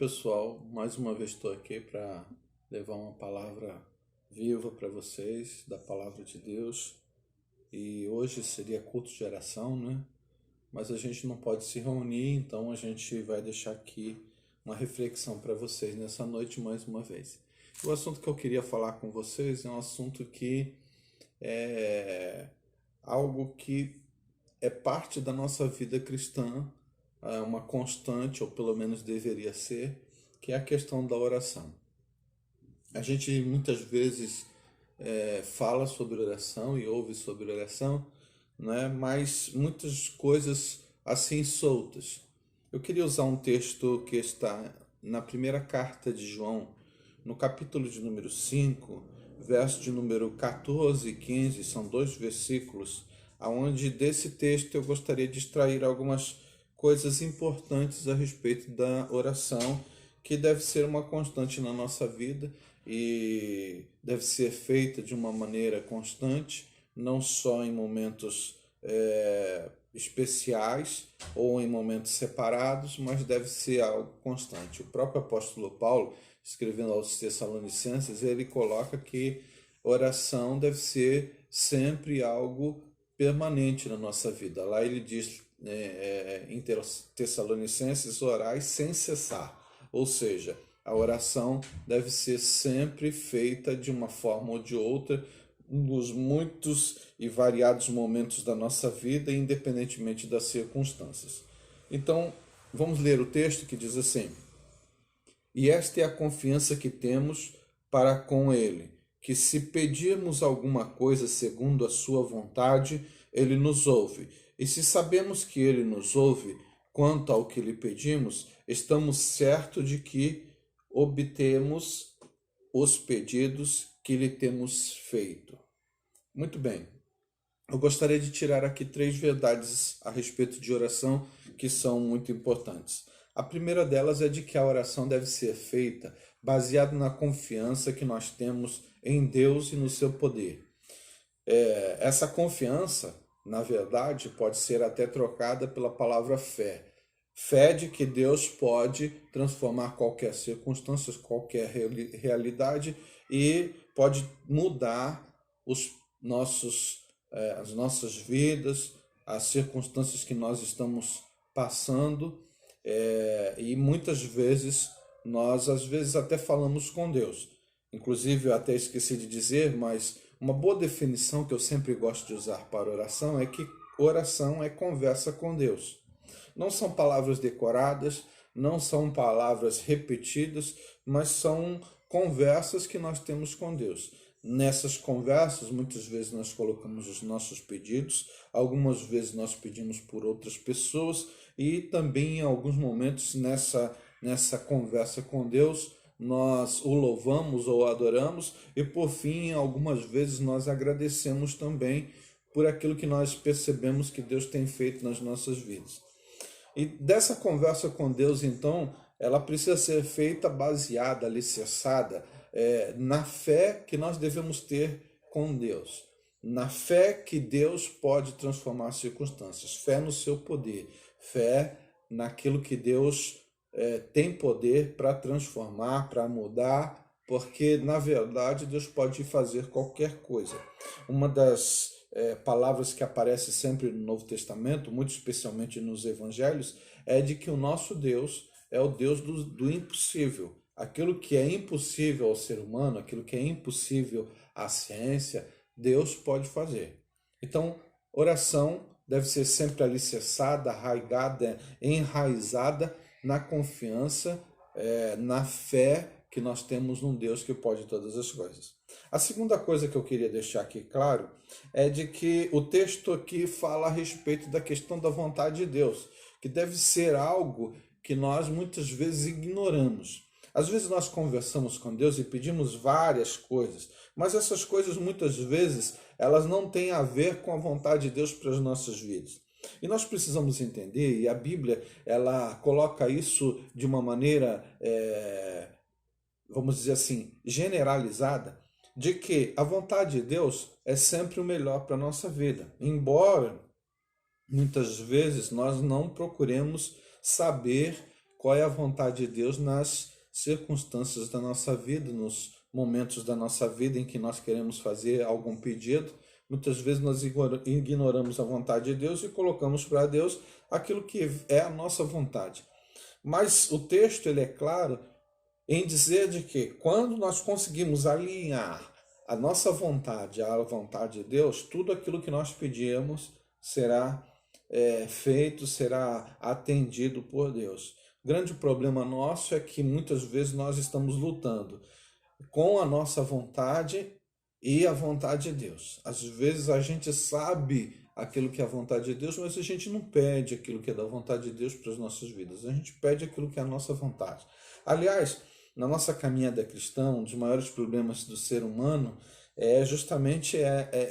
pessoal, mais uma vez estou aqui para levar uma palavra viva para vocês, da palavra de Deus. E hoje seria culto de oração, né? Mas a gente não pode se reunir, então a gente vai deixar aqui uma reflexão para vocês nessa noite mais uma vez. O assunto que eu queria falar com vocês é um assunto que é algo que é parte da nossa vida cristã, é uma constante, ou pelo menos deveria ser, que é a questão da oração. A gente muitas vezes fala sobre oração e ouve sobre oração, né? Mas muitas coisas assim soltas. Eu queria usar um texto que está na primeira carta de João, no capítulo de número 5, verso de número 14 e 15, são 2 versículos, aonde desse texto eu gostaria de extrair algumas coisas importantes a respeito da oração, que deve ser uma constante na nossa vida e deve ser feita de uma maneira constante, não só em momentos especiais ou em momentos separados, mas deve ser algo constante. O próprio apóstolo Paulo, escrevendo aos Tessalonicenses, ele coloca que oração deve ser sempre algo permanente na nossa vida. Lá ele diz em Tessalonicenses, orai sem cessar. Ou seja, a oração deve ser sempre feita de uma forma ou de outra, nos muitos e variados momentos da nossa vida, independentemente das circunstâncias. Então, vamos ler o texto que diz assim: E esta é a confiança que temos para com Ele, que se pedirmos alguma coisa segundo a sua vontade, Ele nos ouve. E se sabemos que Ele nos ouve quanto ao que lhe pedimos, estamos certos de que obtemos os pedidos que lhe temos feito. Muito bem. Eu gostaria de tirar aqui 3 verdades a respeito de oração que são muito importantes. A primeira delas é de que a oração deve ser feita baseada na confiança que nós temos em Deus e no seu poder. Essa confiança, na verdade, pode ser até trocada pela palavra fé. Fé de que Deus pode transformar qualquer circunstância, qualquer realidade e pode mudar as nossas vidas, as circunstâncias que nós estamos passando, e muitas vezes nós às vezes até falamos com Deus. Inclusive eu até esqueci de dizer, mas uma boa definição que eu sempre gosto de usar para oração é que oração é conversa com Deus. Não são palavras decoradas, não são palavras repetidas, mas são conversas que nós temos com Deus. Nessas conversas, muitas vezes nós colocamos os nossos pedidos, algumas vezes nós pedimos por outras pessoas e também em alguns momentos nessa conversa com Deus, nós o louvamos ou adoramos e por fim, algumas vezes nós agradecemos também por aquilo que nós percebemos que Deus tem feito nas nossas vidas. E dessa conversa com Deus, então, ela precisa ser feita baseada, alicerçada na fé que nós devemos ter com Deus. Na fé que Deus pode transformar circunstâncias. Fé no seu poder. Fé naquilo que Deus tem poder para transformar, para mudar, porque, na verdade, Deus pode fazer qualquer coisa. Uma das palavras que aparece sempre no Novo Testamento, muito especialmente nos Evangelhos, é de que o nosso Deus é o Deus do impossível. Aquilo que é impossível ao ser humano, aquilo que é impossível à ciência, Deus pode fazer. Então, oração deve ser sempre alicerçada, arraigada, enraizada na confiança, na fé que nós temos num Deus que pode todas as coisas. A segunda coisa que eu queria deixar aqui claro é de que o texto aqui fala a respeito da questão da vontade de Deus, que deve ser algo que nós muitas vezes ignoramos. Às vezes nós conversamos com Deus e pedimos várias coisas, mas essas coisas muitas vezes elas não têm a ver com a vontade de Deus para as nossas vidas. E nós precisamos entender, e a Bíblia ela coloca isso de uma maneira, vamos dizer assim, generalizada, de que a vontade de Deus é sempre o melhor para a nossa vida. Embora muitas vezes nós não procuremos saber qual é a vontade de Deus nas circunstâncias da nossa vida, nos momentos da nossa vida em que nós queremos fazer algum pedido. Muitas vezes nós ignoramos a vontade de Deus e colocamos para Deus aquilo que é a nossa vontade. Mas o texto ele é claro em dizer de que quando nós conseguimos alinhar a nossa vontade à vontade de Deus, tudo aquilo que nós pedimos será feito, será atendido por Deus. O grande problema nosso é que muitas vezes nós estamos lutando com a nossa vontade e a vontade de Deus. Às vezes a gente sabe aquilo que é a vontade de Deus, mas a gente não pede aquilo que é da vontade de Deus para as nossas vidas. A gente pede aquilo que é a nossa vontade. Aliás, na nossa caminhada cristã, um dos maiores problemas do ser humano é justamente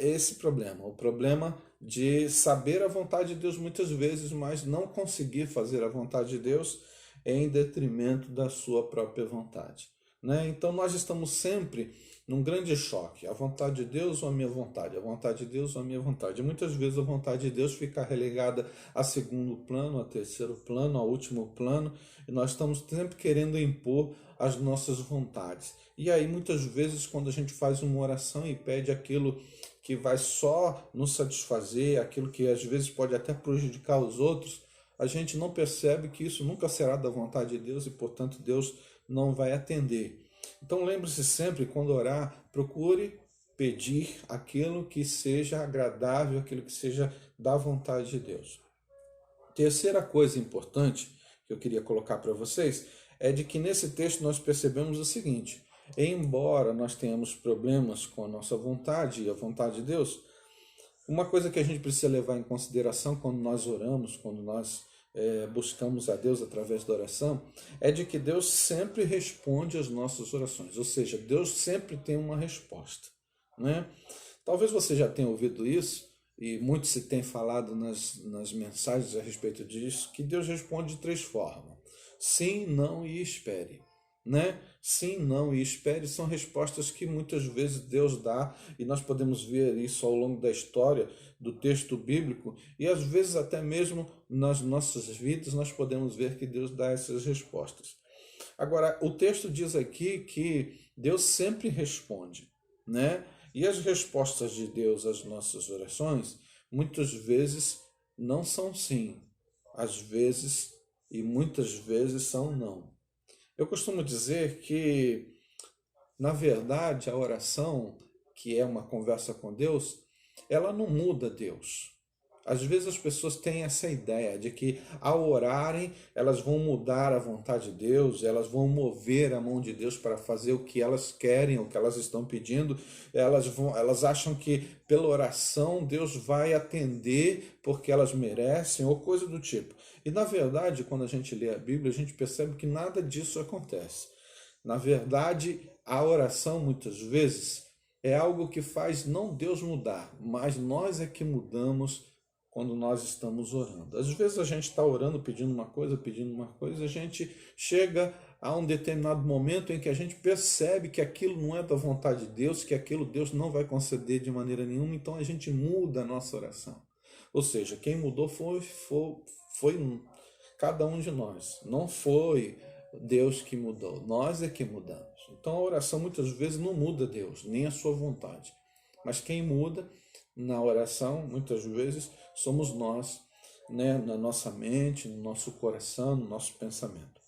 esse problema. O problema de saber a vontade de Deus muitas vezes, mas não conseguir fazer a vontade de Deus em detrimento da sua própria vontade. Né? Então nós estamos sempre num grande choque, a vontade de Deus ou a minha vontade, a vontade de Deus ou a minha vontade. E muitas vezes a vontade de Deus fica relegada a segundo plano, a terceiro plano, a último plano, e nós estamos sempre querendo impor as nossas vontades. E aí muitas vezes quando a gente faz uma oração e pede aquilo que vai só nos satisfazer, aquilo que às vezes pode até prejudicar os outros, a gente não percebe que isso nunca será da vontade de Deus e, portanto, Deus não vai atender. Então lembre-se sempre, quando orar, procure pedir aquilo que seja agradável, aquilo que seja da vontade de Deus. Terceira coisa importante que eu queria colocar para vocês é de que nesse texto nós percebemos o seguinte: embora nós tenhamos problemas com a nossa vontade e a vontade de Deus, uma coisa que a gente precisa levar em consideração quando nós oramos, quando nós buscamos a Deus através da oração, é de que Deus sempre responde às nossas orações, ou seja, Deus sempre tem uma resposta. Né? Talvez você já tenha ouvido isso, e muito se tem falado nas mensagens a respeito disso, que Deus responde de três formas: sim, não e espere. Né? Sim, não e espere são respostas que muitas vezes Deus dá, e nós podemos ver isso ao longo da história do texto bíblico, e às vezes até mesmo nas nossas vidas nós podemos ver que Deus dá essas respostas. Agora, o texto diz aqui que Deus sempre responde, né? E as respostas de Deus às nossas orações muitas vezes não são sim, às vezes e muitas vezes são não. Eu costumo dizer que, na verdade, a oração, que é uma conversa com Deus, ela não muda Deus. Às vezes as pessoas têm essa ideia de que, ao orarem, elas vão mudar a vontade de Deus, elas vão mover a mão de Deus para fazer o que elas querem, o que elas estão pedindo. Elas acham que, pela oração, Deus vai atender porque elas merecem, ou coisa do tipo. E, na verdade, quando a gente lê a Bíblia, a gente percebe que nada disso acontece. Na verdade, a oração, muitas vezes, é algo que faz não Deus mudar, mas nós é que mudamos quando nós estamos orando. Às vezes a gente está orando, pedindo uma coisa, a gente chega a um determinado momento em que a gente percebe que aquilo não é da vontade de Deus, que aquilo Deus não vai conceder de maneira nenhuma, então a gente muda a nossa oração. Ou seja, quem mudou foi cada um de nós, não foi Deus que mudou, nós é que mudamos. Então a oração muitas vezes não muda Deus, nem a sua vontade, mas quem muda na oração, muitas vezes, somos nós, né, na nossa mente, no nosso coração, no nosso pensamento.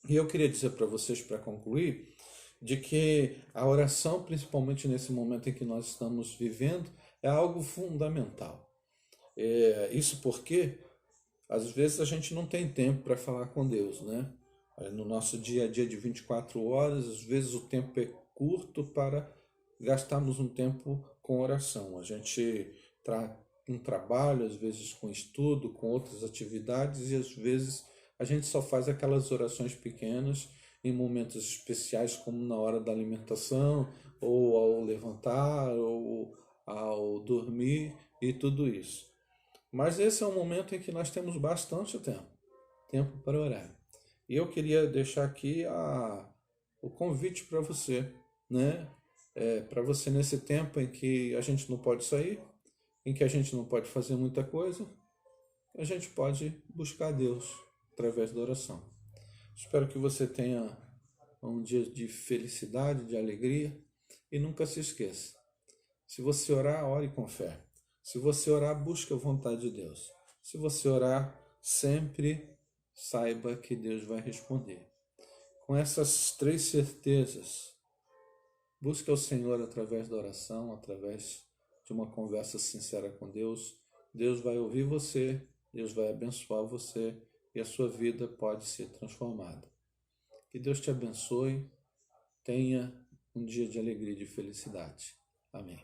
E eu queria dizer para vocês, para concluir, de que a oração, principalmente nesse momento em que nós estamos vivendo, é algo fundamental. Isso porque, às vezes, a gente não tem tempo para falar com Deus, né? No nosso dia a dia de 24 horas, às vezes o tempo é curto para gastarmos um tempo com oração. A gente está com trabalho, às vezes com estudo, com outras atividades, e às vezes a gente só faz aquelas orações pequenas em momentos especiais, como na hora da alimentação, ou ao levantar, ou ao dormir, e tudo isso. Mas esse é um momento em que nós temos bastante tempo para orar. E eu queria deixar aqui o convite para você, né? Para você nesse tempo em que a gente não pode sair, em que a gente não pode fazer muita coisa, a gente pode buscar Deus através da oração. Espero que você tenha um dia de felicidade, de alegria, e nunca se esqueça. Se você orar, ore com fé. Se você orar, busque a vontade de Deus. Se você orar, sempre saiba que Deus vai responder. Com essas 3 certezas, busque ao Senhor através da oração, através de uma conversa sincera com Deus. Deus vai ouvir você, Deus vai abençoar você e a sua vida pode ser transformada. Que Deus te abençoe, tenha um dia de alegria e de felicidade. Amém.